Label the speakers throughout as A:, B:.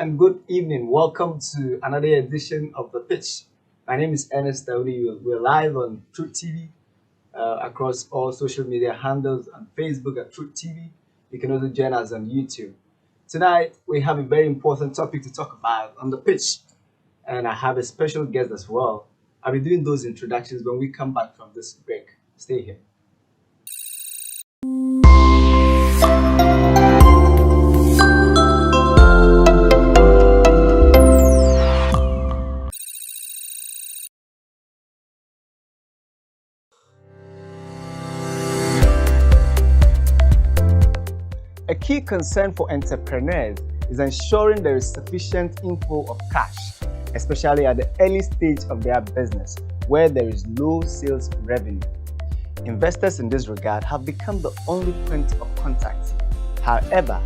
A: and good evening. Welcome to another edition of The Pitch. My name is Ernest Dauni. We're live on Truth TV across all social media handles on Facebook at Truth TV. You can also join us on YouTube. Tonight, we have a very important topic to talk about on The Pitch, and I have a special guest as well. I'll be doing those introductions when we come back from this break. Stay here. A key concern for entrepreneurs is ensuring there is sufficient inflow of cash, especially at the early stage of their business where there is low sales revenue. Investors in this regard have become the only point of contact. However,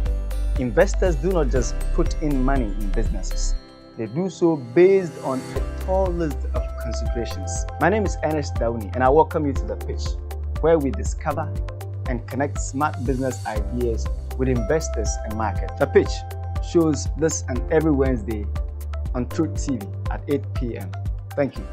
A: investors do not just put in money in businesses. They do so based on a tall list of considerations. My name is Ernest Dauni and I welcome you to The Pitch, where we discover and connect smart business ideas with investors and market. The Pitch shows this and every Wednesday on Truth TV at 8 p.m. Thank you.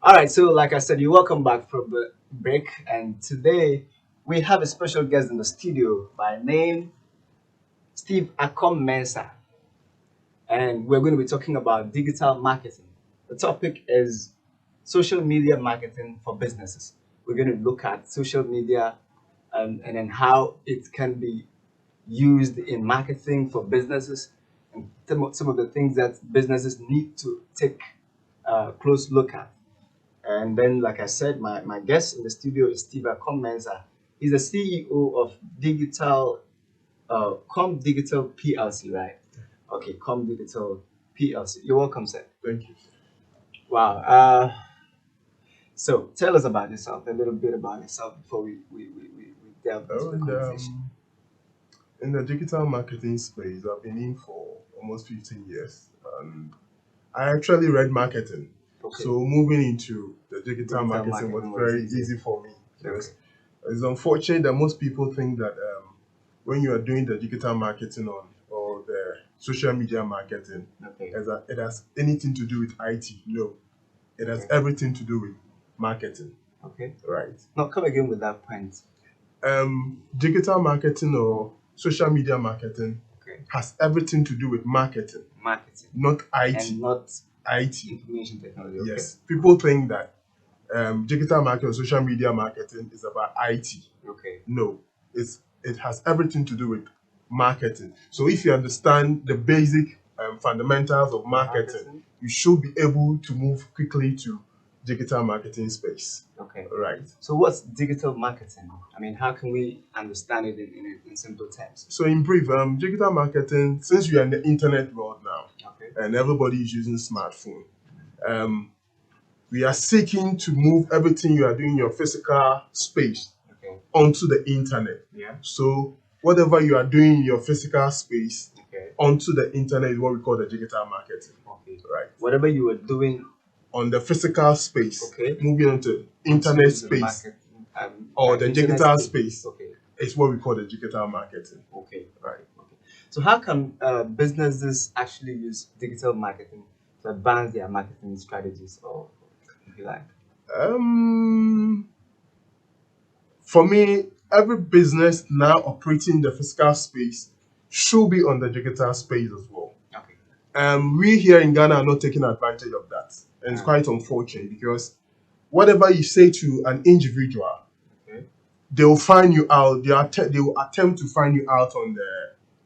A: All right, so like I said, you're welcome back from the break, and today we have a special guest in the studio by name Steve Akom Mensah, and we're going to be talking about digital marketing. The topic is social media marketing for businesses. We're going to look at social media and then how it can be used in marketing for businesses and some of the things that businesses need to take a close look at. And then, like I said, my guest in the studio is Steve Akom Mensah. He's the CEO of Com Digital PLC, right? Okay, Com Digital PLC. You're welcome, sir.
B: Thank you.
A: Wow. So tell us about yourself, a little bit about yourself before we delve into the conversation.
B: In the digital marketing space, I've been in for almost 15 years. I actually read marketing.
A: Okay.
B: So moving into the digital marketing
A: marketing
B: was
A: was
B: very
A: easy.
B: easy for me. Because
A: Okay.
B: it's unfortunate that most people think that when you are doing the digital marketing or the social media marketing,
A: Okay.
B: it has anything to do with IT. No, it has
A: Okay.
B: everything to do with marketing.
A: Okay.
B: Right.
A: Now come again with that point.
B: Digital marketing or social media marketing
A: Okay.
B: has everything to do with marketing,
A: Marketing
B: not IT.
A: and not
B: IT.
A: information technology. Okay.
B: Yes. People think that digital marketing or social media marketing is about IT.
A: Okay.
B: No, it has everything to do with marketing. So if you understand the basic fundamentals of marketing, you should be able to move quickly to digital marketing space.
A: Okay.
B: Right.
A: So what's digital marketing? I mean, how can we understand it in simple terms?
B: So in brief, digital marketing, since we are in the internet world now,
A: Okay.
B: and everybody is using smartphone, we are seeking to move everything you are doing in your physical space
A: Okay.
B: onto the internet.
A: Yeah.
B: So whatever you are doing in your physical space
A: Okay.
B: onto the internet is what we call the digital marketing.
A: Okay.
B: Right.
A: Whatever you were doing
B: On the physical space,
A: Okay.
B: moving onto internet
A: the
B: space
A: market,
B: or the
A: internet
B: digital space
A: Okay.
B: is what we call the digital marketing.
A: Okay.
B: Right.
A: Okay. So how can businesses actually use digital marketing to advance their marketing strategies, or if you like?
B: For me, every business now operating the physical space should be on the digital space as well.
A: Okay.
B: We here in Ghana are not taking advantage of that. And it's quite unfortunate because whatever you say to an individual,
A: Okay.
B: they will find you out. They will attempt to find you out on the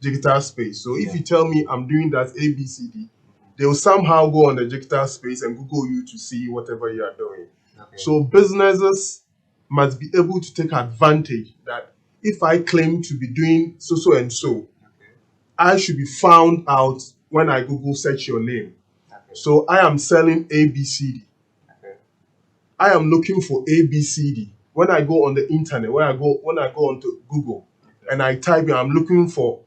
B: digital space. So if you tell me I'm doing that ABCD, they will somehow go on the digital space and Google you to see whatever you are doing.
A: Okay.
B: So businesses must be able to take advantage that if I claim to be doing so and so,
A: Okay.
B: I should be found out when I Google search your name.
A: Okay.
B: So I am selling ABCD.
A: Okay.
B: I am looking for ABCD. When I go on the internet, when I go onto Google, and I type in, I'm looking for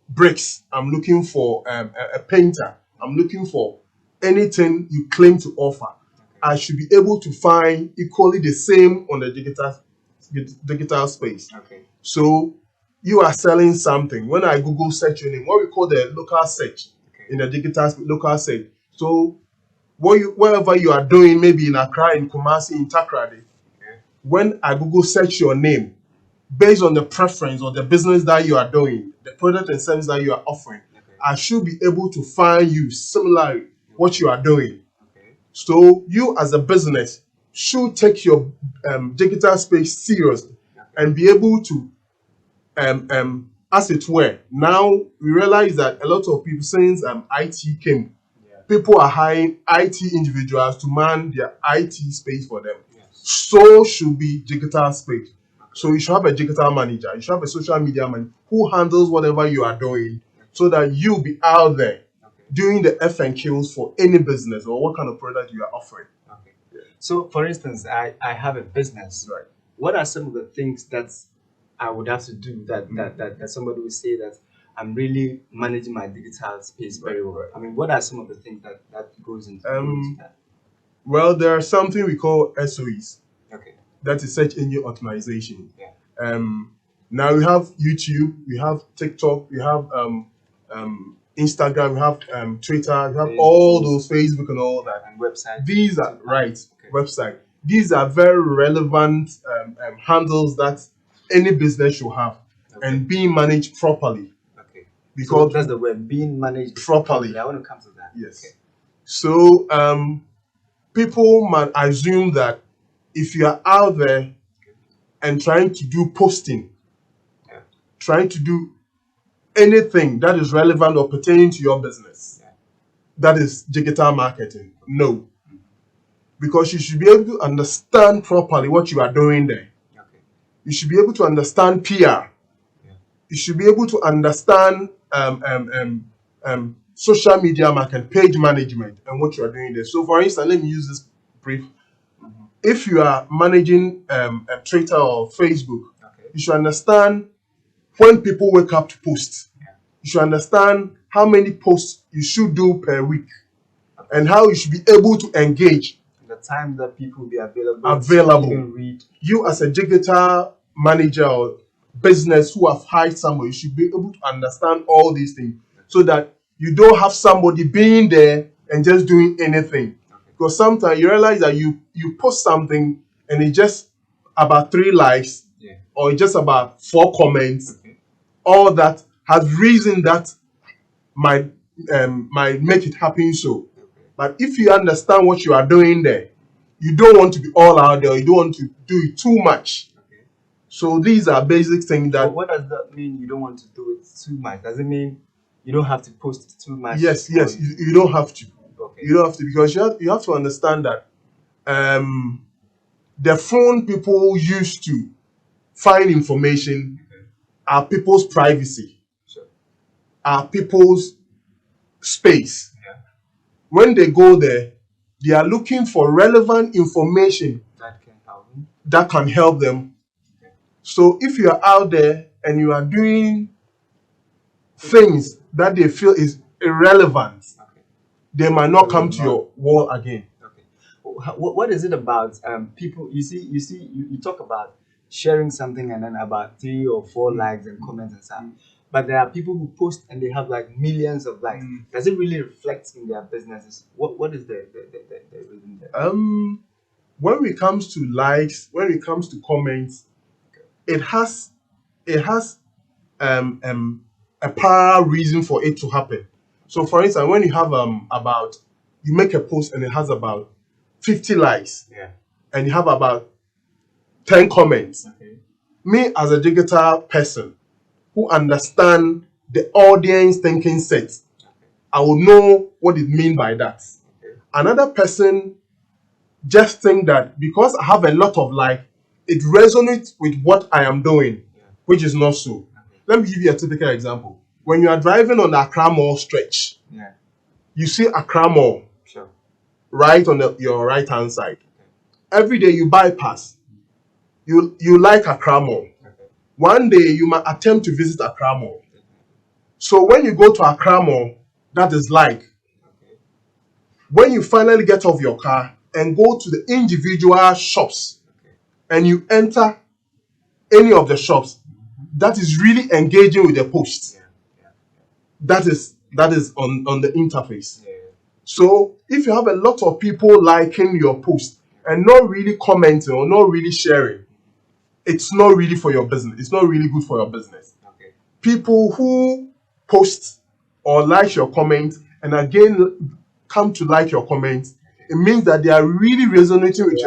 B: bricks, I'm looking for a painter, I'm looking for anything you claim to offer, I should be able to find equally the same on the digital space.
A: Okay.
B: So you are selling something. When I Google search your name, what we call the local search in the digital local search. So wherever you are doing, maybe in Accra, in Kumasi, in Takrady, when I Google search your name, based on the preference or the business that you are doing, the product and service that you are offering, I should be able to find you similarly what you are doing. So you as a business should take your digital space seriously and be able to, as it were. Now we realize that a lot of people, since IT came, people are hiring IT individuals to man their IT space for them. So should be digital space. So you should have a digital manager, you should have a social media manager who handles whatever you are doing, so that you'll be out there doing the F&Qs for any business or what kind of product you are offering.
A: Okay. So, for instance, I have a business.
B: Right.
A: What are some of the things that I would have to do that somebody would say that I'm really managing my digital space very well? I mean, what are some of the things that goes into that?
B: Well, there are something we call SOEs.
A: Okay.
B: That is search engine optimization.
A: Yeah.
B: Now we have YouTube, we have TikTok, we have Instagram, we have Twitter, we have
A: Facebook.
B: all those, Facebook and all that.
A: And website.
B: These are website. These are very relevant handles that any business should have and being managed properly.
A: Okay.
B: Because
A: so that's the word, being managed
B: properly.
A: I want to come to that.
B: Yes. Okay. So people might assume that if you are out there and trying to do posting, trying to do anything that is relevant or pertaining to your business, that is digital marketing. No. Because you should be able to understand properly what you are doing there. Okay. You should be able to understand PR. Yeah. You should be able to understand social media marketing, page management, and what you are doing there. So, for instance, let me use this brief. If you are managing Twitter or Facebook, you should understand when people wake up to post. You should understand how many posts you should do per week and how you should be able to engage.
A: The time that people will be available.
B: Read. You as a digital manager or business who have hired somebody, you should be able to understand all these things so that you don't have somebody being there and just doing anything. Because sometimes you realize that you post something and it's just about 3 likes or just about 4 comments. All that has reason that might make it happen so. But if you understand what you are doing there, you don't want to be all out there. You don't want to do it too much. So these are basic things that.
A: But what does that mean? You don't want to do it too much? Does it mean you don't have to post too much?
B: Yes. You don't have to. Okay. You don't have to, because you have to understand that the phone people use to find information are people's privacy, are people's space. Yeah. When they go there, they are looking for relevant information that can help them. Okay. So if you are out there and you are doing things that they feel is irrelevant, they might not come to your wall again.
A: Okay. What is it about people? You talk about sharing something and then about 3 or 4 likes and comments and stuff. But there are people who post and they have like millions of likes. Does it really reflect in their businesses? What is the reason there?
B: When it comes to likes, when it comes to comments, it has a power reason for it to happen. So for instance, when you have you make a post and it has about 50 likes, and you have about 10 comments. Okay. Me as a digital person who understand the audience thinking set, I will know what it means by that. Okay. Another person just think that because I have a lot of like, it resonates with what I am doing, which is not so. Okay. Let me give you a typical example. When you are driving on the Accra Mall stretch, you see Accra Mall right on your right hand side. Okay. Every day you bypass. You like Accra Mall. Okay. one day you might attempt to visit Accra Mall. So when you go to Accra Mall, that is like when you finally get off your car and go to the individual shops and you enter any of the shops, that is really engaging with the post. That is on the interface. So if you have a lot of people liking your post and not really commenting or not really sharing, it's not really for your business. It's not really good for your business. People who post or like your comment and again come to like your comment, it means that they are really resonating with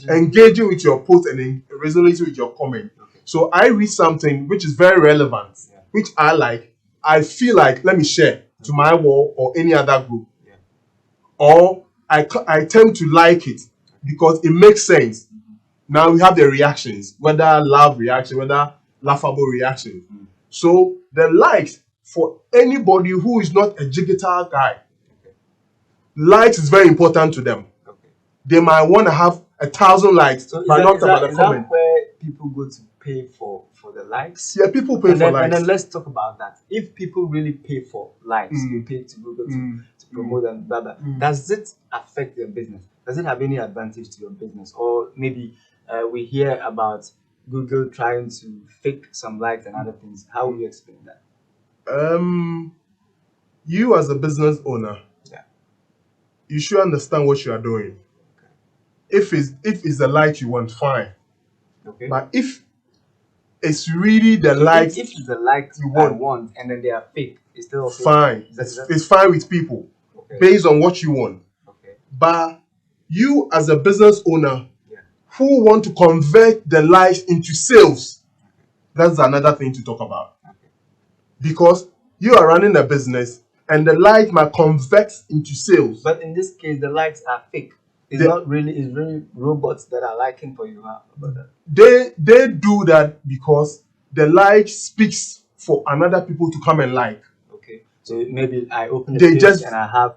B: engaging with your post and resonating with your comment. So I read something which is very relevant, which I like. I feel like, let me share to my wall or any other group. Or I tend to like it because it makes sense. Now we have the reactions, whether love reaction, whether laughable reaction. So the likes for anybody who is not a digital guy, likes is very important to them. They might want to have 1,000 likes,
A: So
B: but not about the
A: is
B: comment.
A: that where people go to pay for the likes?
B: Yeah, people pay for likes.
A: And then let's talk about that. If people really pay for likes, they pay to Google to promote and blah blah. Does it affect their business? Does it have any advantage to your business? Or maybe we hear about Google trying to fake some likes and other things. How will you explain that?
B: You as a business owner, you should understand what you are doing. If it's the like you want, fine. But if it's really the likes,
A: if it's the likes you want and then they are fake, it's still okay.
B: Fine. It's fine with people based on what you want. But you as a business owner who want to convert the likes into sales, that's another thing to talk about. Because you are running a business and the like might convert into sales.
A: But in this case, the likes are fake. It's really robots that are liking for you. How about that?
B: They do that because the like speaks for another people to come and like.
A: Okay. So maybe I open the page and I have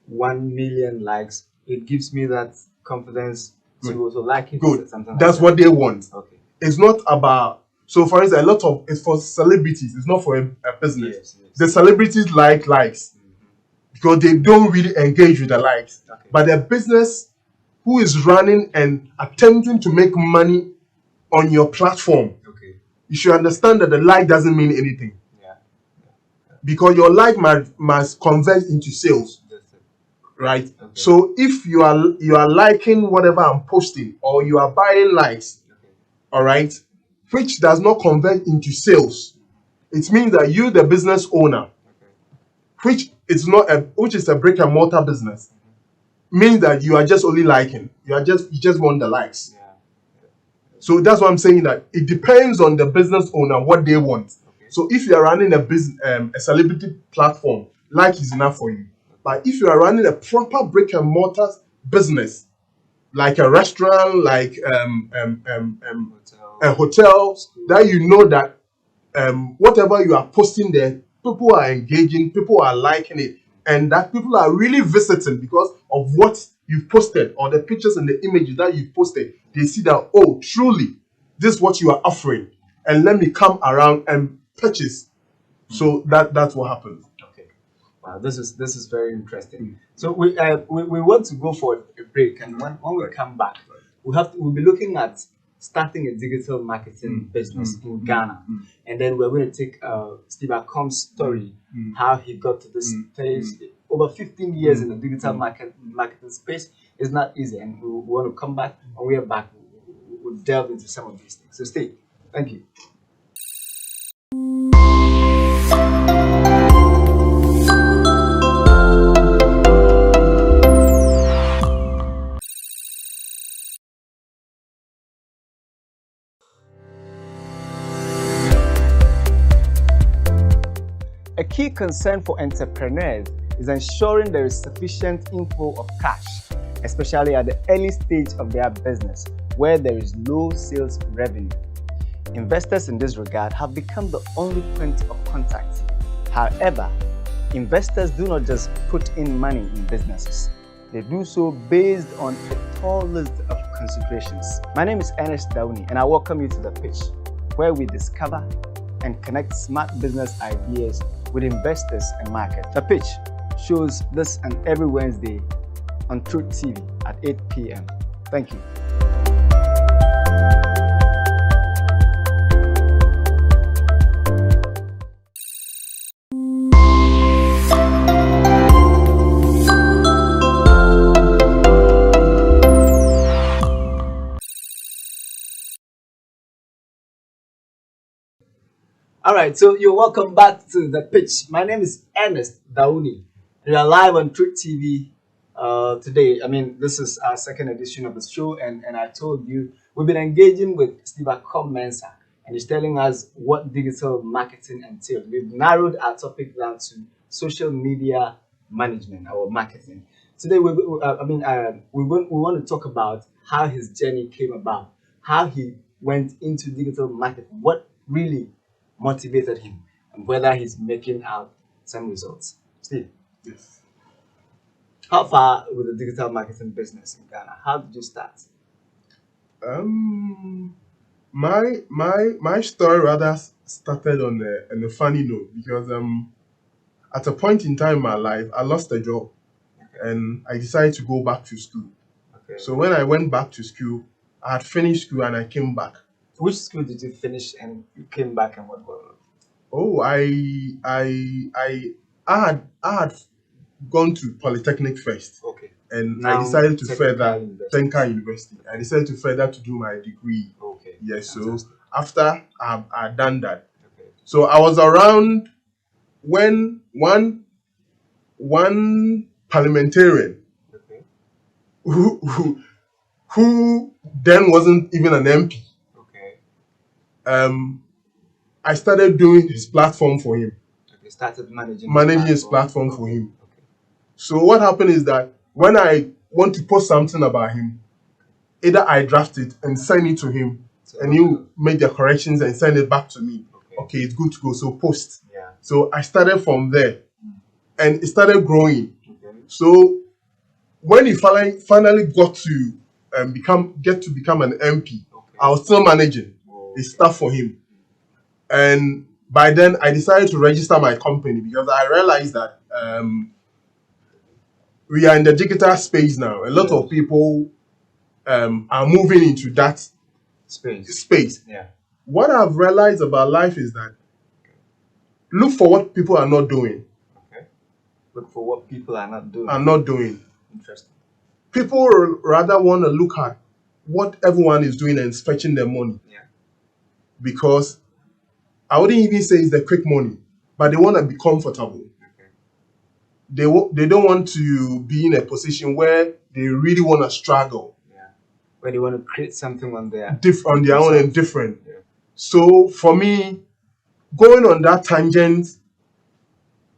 A: 1 million likes. It gives me that confidence to also like it.
B: Good.
A: Something
B: That's
A: like
B: what they want.
A: Okay.
B: It's not about. So for instance, it's for celebrities. It's not for a business.
A: Yes.
B: The celebrities like likes because they don't really engage with the likes. But the business who is running and attempting to make money on your platform, you should understand that the like doesn't mean anything. Because your like must convert into sales. Right? So if you are liking whatever I'm posting or you are buying likes, all right, which does not convert into sales, it means that you, the business owner, which is a brick and mortar business, means that you are just only liking. You just want the likes. So that's why I'm saying that it depends on the business owner what they want. So if you are running a celebrity platform, like is enough for you. But if you are running a proper brick and mortar business, like a restaurant, like a hotel, that you know that whatever you are posting there, people are engaging, people are liking it, and that people are really visiting because of what you've posted or the pictures and the images that you've posted. They see that, oh, truly, this is what you are offering, and let me come around and purchase. So that's what happens.
A: Okay, wow, this is very interesting. So we want to go for a break, and when we come back, we'll be looking at starting a digital marketing business in Ghana, and then we're going to take Steve Acom's story, how he got to this stage. Over 15 years in the digital marketing space is not easy, and we want to come back. When we are back, we'll delve into some of these things. So stay. Thank you. A key concern for entrepreneurs is ensuring there is sufficient inflow of cash, especially at the early stage of their business, where there is low sales revenue. Investors in this regard have become the only point of contact. However, investors do not just put in money in businesses. They do so based on a tall list of considerations. My name is Ernest Downey, and I welcome you to The Pitch. where we discover and connect smart business ideas with investors and markets. The Pitch shows this and every Wednesday on Truth TV at 8 p.m. Thank you. All right, so you're welcome back to The Pitch. My name is Ernest Dauni. We are live on Truth TV today. This is our second edition of the show, and I told you we've been engaging with Steve Akom-Mensah, and he's telling us what digital marketing entails. We've narrowed our topic down to social media management or marketing. Today, we want to talk about how his journey came about, how he went into digital marketing, what really motivated him, and whether he's making out some results. Steve,
B: Yes.
A: how far with the digital marketing business in Ghana? How did you start?
B: My story rather started on a funny note because at a point in time in my life I lost a job and I decided to go back to school.
A: Okay.
B: So when I went back to school, I had finished school and I came back.
A: Which school did you finish and you came back, and what?
B: Oh, I had gone to Polytechnic first,
A: Okay.
B: and
A: Now
B: I decided to
A: Technical
B: further
A: University.
B: Tenka University. I decided to further to do my degree.
A: Okay.
B: Yes, so
A: Fantastic.
B: after I'd done that,
A: Okay.
B: so I was around when one parliamentarian
A: Okay.
B: who then wasn't even an MP.
A: Okay.
B: I started doing his platform for him,
A: Okay. Started managing
B: his platform for him.
A: Okay.
B: So what happened is that when I want to post something about him, either I draft it and send it to him,
A: So,
B: and you make the corrections and send it back to me.
A: Okay.
B: Okay, it's good to go. So post.
A: Yeah.
B: So I started from there, and it started growing.
A: Okay.
B: So when he finally got to become an MP,
A: Okay.
B: I was still managing
A: Oh,
B: the stuff for him. And by then, I decided to register my company because I realized that we are in the digital space now. A lot of people are moving into that space.
A: Yeah.
B: What I've realized about life is that look for what people are not doing.
A: Okay. Look for what people are not doing.
B: Interesting. People rather want to look at what everyone is doing and fetching their money.
A: Yeah.
B: Because I wouldn't even say it's the quick money, but they want to be comfortable.
A: Okay.
B: They don't want to be in a position where they really want to struggle.
A: Yeah. Where they want to create something on their
B: On their own and different.
A: Yeah.
B: So for me, going on that tangent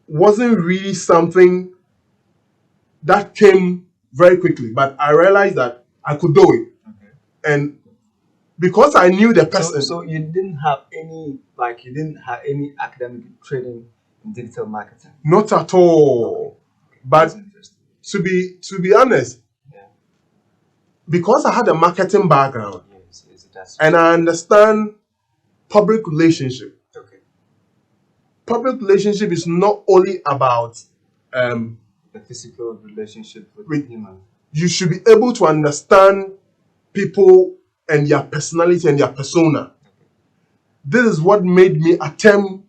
B: wasn't really something that came very quickly, but I realized that I could do it.
A: Okay.
B: And because I knew the person.
A: So you didn't have any academic training in digital marketing?
B: Not at all.
A: Okay.
B: But
A: That's interesting.
B: to be honest,
A: Yeah.
B: because I had a marketing background
A: Yes, it does.
B: and I understand public relationship.
A: Okay.
B: Public relationship is not only about
A: The physical relationship with humans.
B: you should be able to understand people and their personality and their persona. This is what made me attempt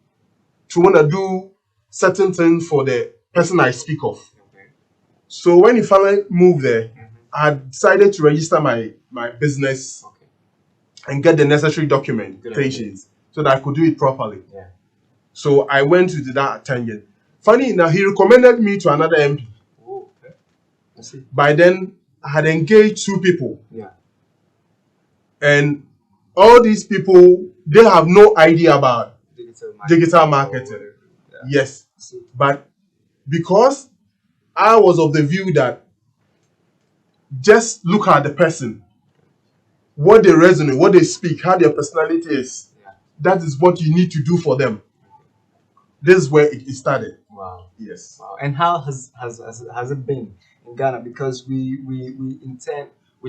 B: to want to do certain things for the person I speak of.
A: Okay.
B: So when he finally moved there, I decided to register my business
A: Okay.
B: and get the necessary documentations so that I could do it properly.
A: Yeah.
B: So I went to that tangent. Funny enough, he recommended me to another MP.
A: Oh, okay. I see.
B: By then, I had engaged 2 people.
A: Yeah.
B: And all these people, they have no idea about
A: Digital
B: marketing.
A: Yeah.
B: Yes.
A: I see.
B: But because I was of the view that just look at the person, what they resonate, what they speak, how their personality is.
A: Yeah.
B: That is what you need to do for them. This is where it started.
A: Wow.
B: Yes.
A: Wow. And how has it been in Ghana? Because we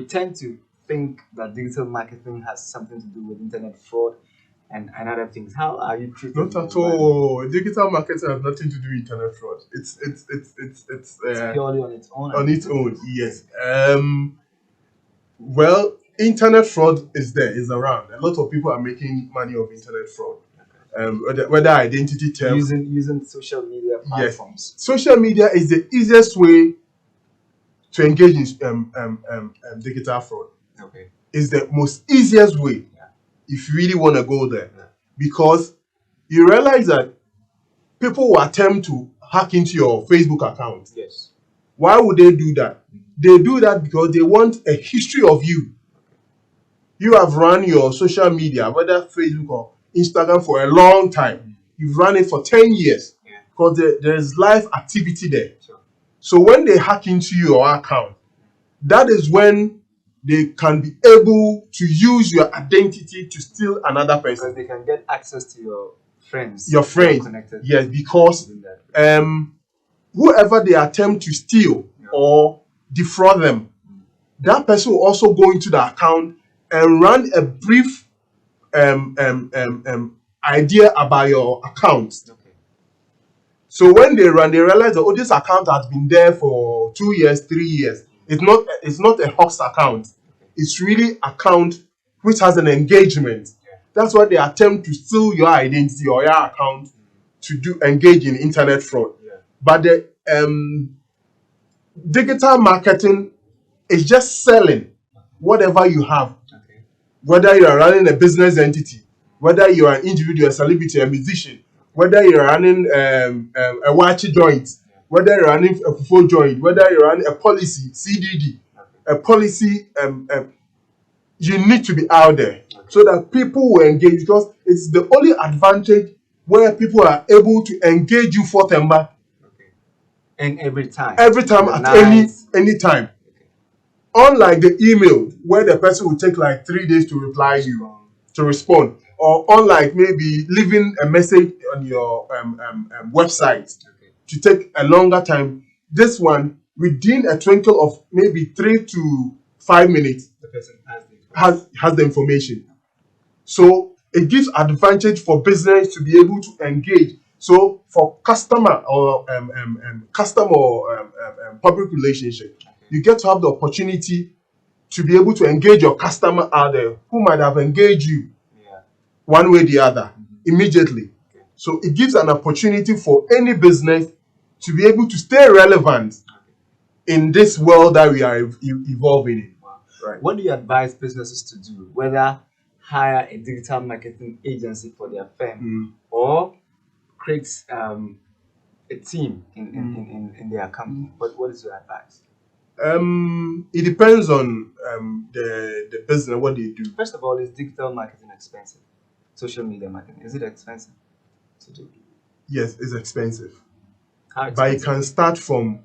A: tend to think that digital marketing has something to do with internet fraud, and other things. How are you treating
B: Not
A: the
B: at
A: environment?
B: all. Digital marketing has nothing to do with internet fraud. It's
A: It's purely on its own.
B: on its own. Yes. Well, internet fraud is around. A lot of people are making money of internet fraud. Whether identity theft,
A: Using social media
B: yes,
A: platforms.
B: social media is the easiest way to engage in digital fraud.
A: Okay.
B: Is the most easiest way if you really want to go there, because you realize that people will attempt to hack into your Facebook account.
A: Yes.
B: Why would they do that? They do that because they want a history of you. You have run your social media, whether Facebook or Instagram, for a long time. You've run it for 10 years because there is live activity there.
A: Sure.
B: So when they hack into your account, that is when they can be able to use your identity to steal another person.
A: Because they can get access to your friends.
B: Your friends.
A: Connected.
B: Yes, because whoever they attempt to steal or defraud them, that person will also go into the account and run a brief idea about your account.
A: Okay.
B: So when they realize that, oh, this account has been there for 2 years, 3 years. It's not a hoax account. It's really account which has an engagement. That's why they attempt to steal your identity or your account to engage in internet fraud. But the digital marketing is just selling whatever you have.
A: Okay.
B: Whether you are running a business entity, whether you are an individual, a celebrity, a musician, whether you're running a watch joint, whether you're running a full joint, whether you're running a policy, CDD, a policy, you need to be out there so that people will engage, because it's the only advantage where people are able to engage you for temper.
A: Okay. And every time
B: At any time.
A: Okay.
B: Unlike the email where the person will take like 3 days to reply you, to respond, or unlike maybe leaving a message on your website to take a longer time. This one, within a twinkle of maybe 3 to 5 minutes,
A: the person
B: has the information. So it gives advantage for business to be able to engage. So for customer or public relationship, you get to have the opportunity to be able to engage your customer out there who might have engaged you one way or the other immediately.
A: Okay.
B: So it gives an opportunity for any business to be able to stay relevant in this world that we are evolving in.
A: Wow.
B: Right.
A: What do you advise businesses to do? Whether hire a digital marketing agency for their firm or create a team in their company. But what is your advice?
B: It depends on the business, what they do.
A: First of all, is digital marketing expensive? Social media marketing, is it expensive to do?
B: Yes, it's expensive.
A: How expensive?
B: But you can start from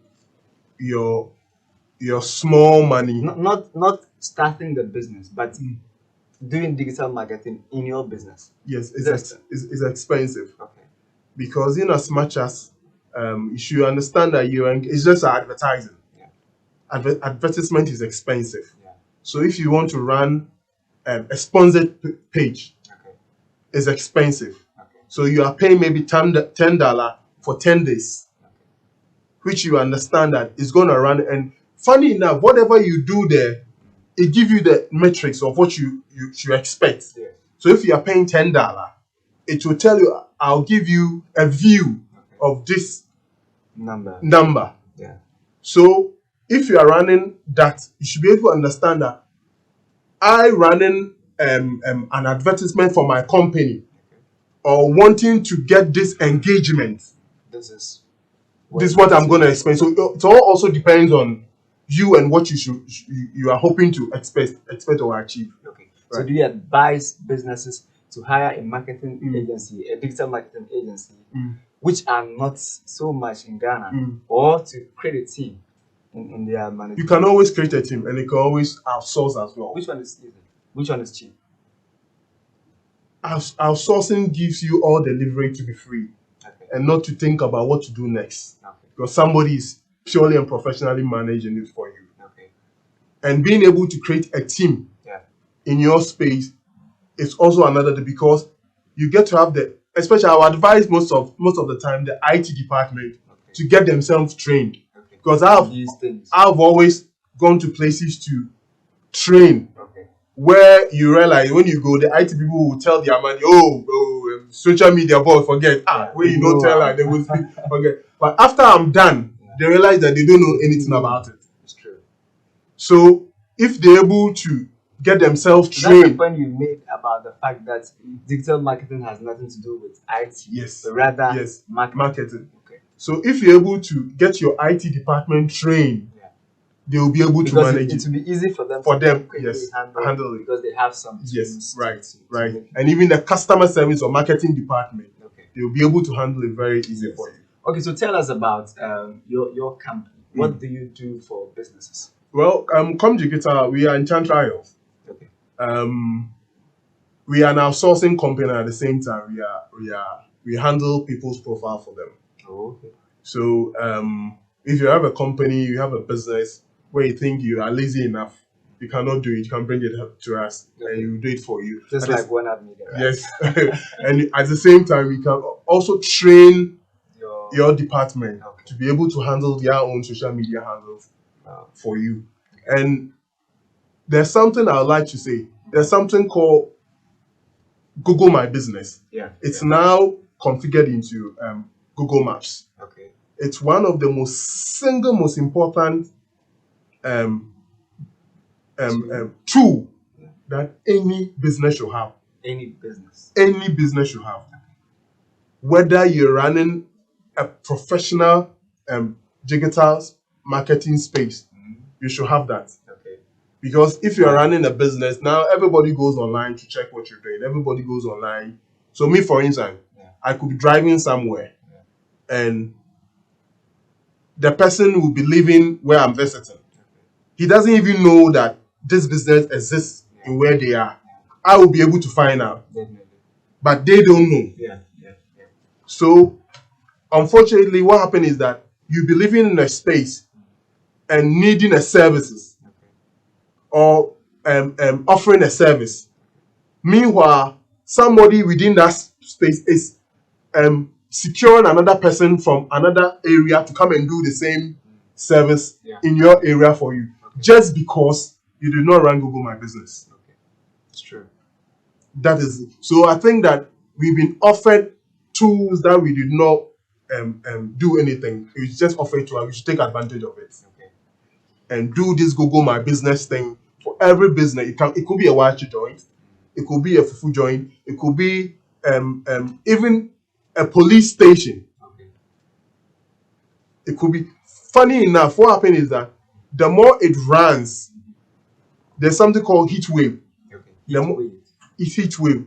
B: your small money.
A: Not starting the business, but doing digital marketing in your business.
B: Yes, it's expensive.
A: Okay.
B: Because in as much as you should understand that it's just advertising. Advertisement is expensive. So if you want to run a sponsored page, it's expensive. So you are paying maybe $10 for 10 days, which you understand that is going to run. And funny enough, whatever you do there, it gives you the metrics of what you expect. So if you are paying $10, it will tell you, I'll give you a view of this number.
A: Yeah.
B: So if you are running that, you should be able to understand that I running an advertisement for my company or wanting to get this engagement. This is what I'm going to expect. So it all also depends on you and what you are hoping to expect or achieve.
A: Okay. Right. So do you advise businesses to hire a marketing agency, a digital marketing agency, which are not so much in Ghana, or to create a team in their management?
B: You can always create a team, and you can always outsource as well.
A: Which one is easy? Which one is cheap?
B: Outsourcing gives you all delivery to be free, and not to think about what to do next, because somebody is purely and professionally managing it for you. And being able to create a team in your space is also another thing, because you get to have especially I would advise most of the time the IT department to get themselves trained, because I've always gone to places to train where you realize when you go, the IT people will tell their man, social media boy, forget. When you don't tell her, they will speak, forget. But after I'm done, they realize that they don't know anything about it.
A: It's true.
B: So if they're able to get themselves trained.
A: That's the point you made about the fact that digital marketing has nothing to do with IT.
B: Yes.
A: But rather
B: marketing.
A: Okay.
B: So if you're able to get your IT department trained, they will be able to manage
A: it. It will be easy for them.
B: Yes, handle it
A: because they have some.
B: Yes, right. And even the customer service or marketing department, they will be able to handle it very easy for you.
A: Okay, so tell us about your company. What do you do for businesses?
B: Well, Comjigita, we are Enchantra Health.
A: Okay.
B: We are an outsourcing company. At the same time, we handle people's profile for them.
A: Oh, okay.
B: So if you have a company, you have a business where you think you are lazy enough, you cannot do it, you can bring it to us and we will do it for you.
A: Just like One Up Media, right?
B: Yes. And at the same time, we can also train your department to be able to handle their own social media handles for you. And there's something I would like to say. There's something called Google My Business. It's now configured into Google Maps.
A: Okay.
B: It's one of the most important tool that any business should have.
A: Any business
B: should have. Whether you're running a professional digital marketing space, you should have that.
A: Okay.
B: Because if you're running a business, now everybody goes online to check what you're doing. Everybody goes online. So me, for instance, I could be driving somewhere and the person will be living where I'm visiting. He doesn't even know that this business exists in where they are. I will be able to find out. But they don't know. So, unfortunately, what happens is that you'll be living in a space and needing a services or offering a service. Meanwhile, somebody within that space is securing another person from another area to come and do the same service in your area for you, just because you did not run Google My Business.
A: It's true.
B: That is it. So I think that we've been offered tools that we did not do anything. It's just offered to us. We should take advantage of it and do this Google My Business thing for every business. It could be a wachi joint, it could be a fufu joint, it could be even a police station. It could be. Funny enough, what happened is that the more it runs, there's something called heat wave. It's heat wave.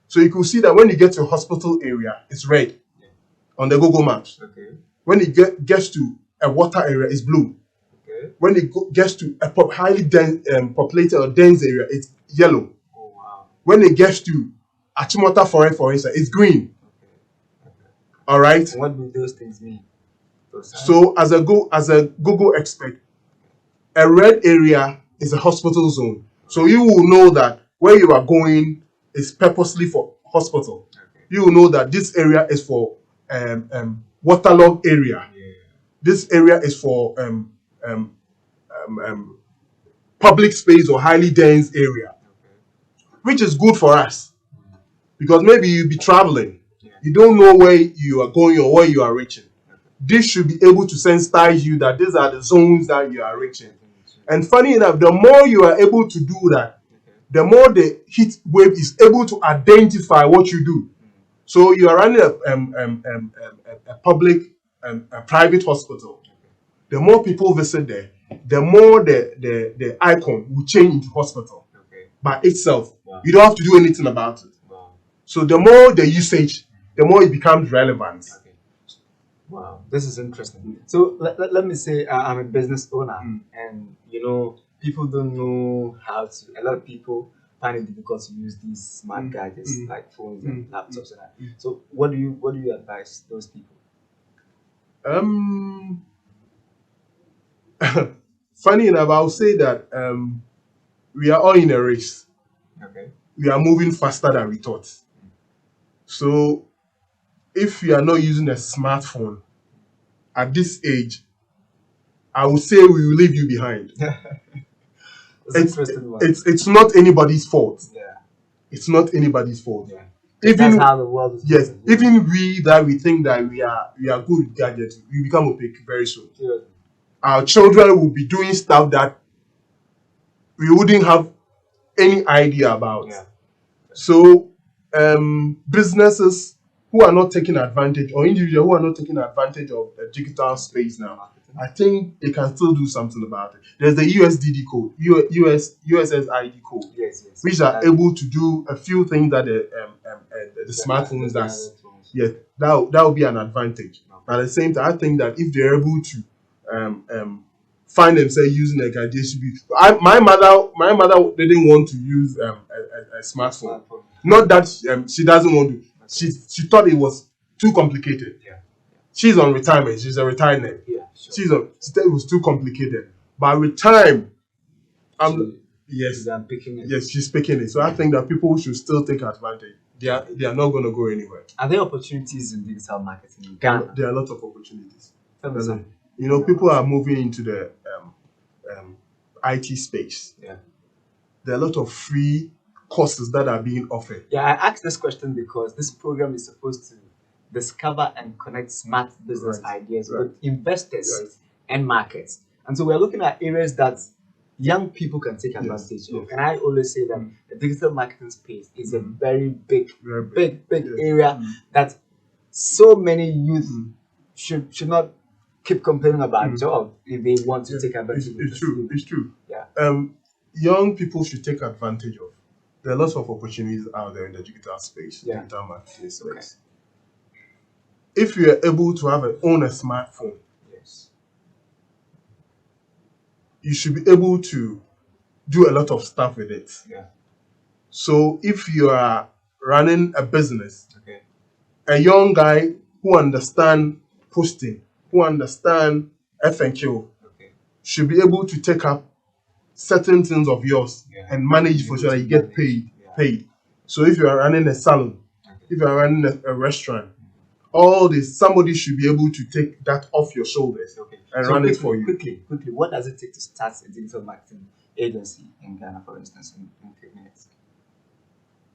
B: So you could see that when you get to a hospital area, it's red on the Google Maps. When it gets to a water area, it's blue. When it gets to a highly populated or dense area, it's yellow. When it gets to Achimota Forest, for instance, it's green. All right.
A: And what do those things mean?
B: So, as a Google expert, a red area is a hospital zone. So you will know that where you are going is purposely for hospital. You will know that this area is for waterlogged area. This area is for public space or highly dense area, which is good for us because maybe you'll be traveling. You don't know where you are going or where you are reaching. This should be able to sensitize you that these are the zones that you are reaching. And funny enough, the more you are able to do that, the more the heat wave is able to identify what you do. So you are running a public, a private hospital. The more people visit there, the more the icon will change into hospital by itself. You don't have to do anything about it. So the more the usage, the more it becomes relevant.
A: Wow, this is interesting. So let me say I'm a business owner, and people don't know how to. A lot of people find it difficult to use these smart gadgets like phones and laptops and that. So what do you advise those people?
B: Funny enough, I'll say that we are all in a race. We are moving faster than we thought. So if you are not using a smartphone at this age, I would say we will leave you behind.
A: It's interesting one.
B: It's not anybody's fault.
A: Yeah.
B: It's not anybody's fault.
A: Yeah.
B: Even
A: That's how the world is.
B: yes,
A: moving.
B: even we think that we are good with gadgets, we become opaque very soon.
A: Yeah.
B: Our children will be doing stuff that we wouldn't have any idea about.
A: Yeah.
B: So businesses who are not taking advantage, or individuals who are not taking advantage of the digital space now, I think they can still do something about it. There's the USDD code, USSID code,
A: Yes.
B: which are able to do a few things that the smartphones does. Yes, that will be an advantage. But at the same time, I think that if they're able to find themselves using a gadget, my mother didn't want to use a smartphone. Not that she doesn't want to. She thought it was too complicated.
A: Yeah.
B: She's on retirement. She's a retired nurse.
A: Yeah. Sure.
B: She thought it was too complicated. But with time, yes,
A: picking it.
B: yes, she's picking it. So I think that people should still take advantage. They are not going to go anywhere.
A: Are there opportunities in digital marketing in Ghana?
B: There are a lot of opportunities.
A: Tell me some.
B: You know, people are moving into the IT space.
A: Yeah.
B: There are a lot of free courses that are being offered.
A: Yeah, I asked this question because this program is supposed to discover and connect smart business ideas with investors and markets. And so we're looking at areas that young people can take advantage of. And I always say that the digital marketing space is a very big area that so many youth should not keep complaining about job if they want to take advantage of it.
B: It's true.
A: Yeah.
B: Young people should take advantage of. There are lots of opportunities out there in the digital space, digital marketing space.
A: Okay.
B: If you are able to own a smartphone,
A: Yes.
B: you should be able to do a lot of stuff with it.
A: Yeah.
B: So if you are running a business,
A: Okay.
B: a young guy who understands posting, who understands F&Q, should be able to take up certain things of yours and manage for sure that you get paid. So if you are running a salon, if you are running a restaurant, all this, somebody should be able to take that off your shoulders and run it for you.
A: Quickly, what does it take to start a digital marketing agency in Ghana, for instance, in 3 minutes?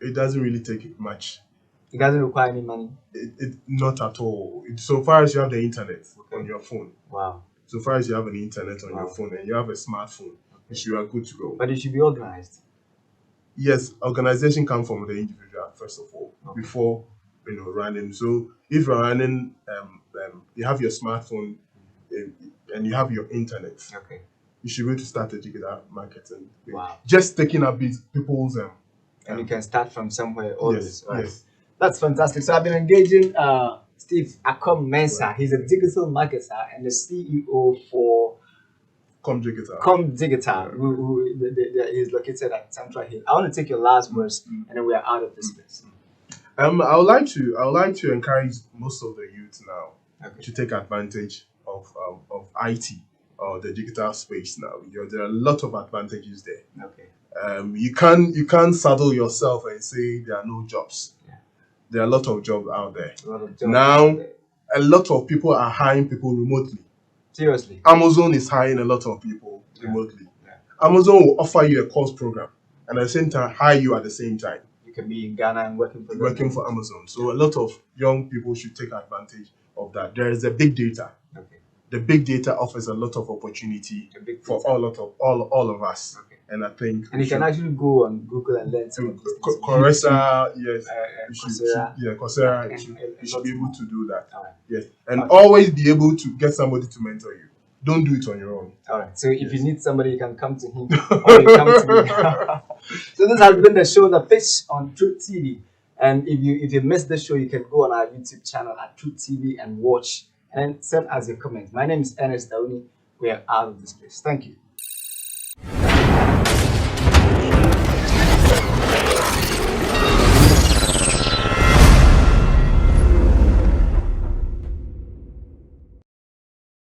B: It doesn't really take much.
A: It doesn't require any money?
B: It not at all. So far as you have the internet on your phone.
A: Wow.
B: So far as you have an internet on your phone and you have a smartphone, you are good to go.
A: But it should be organized.
B: Yes, organization comes from the individual first of all, before running. So if you're running, you have your smartphone and you have your internet.
A: Okay.
B: You should be able to start a digital marketing.
A: Wow.
B: Just taking up people's
A: and you can start from somewhere.
B: Yes.
A: That's fantastic. So I've been engaging Steve Akom Mensah. He's a digital marketer and the CEO for ComDigital, who is located at Central Hill. I want to take your last words, and then we are out of this place.
B: I would like to encourage most of the youth now to take advantage of IT or the digital space now. There are a lot of advantages there.
A: Okay.
B: You can't saddle yourself and say there are no jobs. Yeah. There are a lot of jobs out there. A lot of people are hiring people remotely.
A: Seriously.
B: Amazon is hiring a lot of people remotely. Yeah. Amazon will offer you a course program and at the same time hire you at the same time.
A: You can be in Ghana and working for
B: Amazon. So a lot of young people should take advantage of that. There is the big data.
A: Okay.
B: The big data offers a lot of opportunity for all of us. Okay. And I think
A: you can actually go on Google and learn some of these things.
B: Coursera, yes.
A: Coursera.
B: You should be able to do that.
A: All right.
B: Yes. And always be able to get somebody to mentor you. Don't do it on your own.
A: All right. So if you need somebody, you can come to him or you come to me. So this has been the show, The Pitch on Truth TV. And if you missed the show, you can go on our YouTube channel at Truth TV and watch and send us your comments. My name is Ernest Dauni. We are out of this place. Thank you.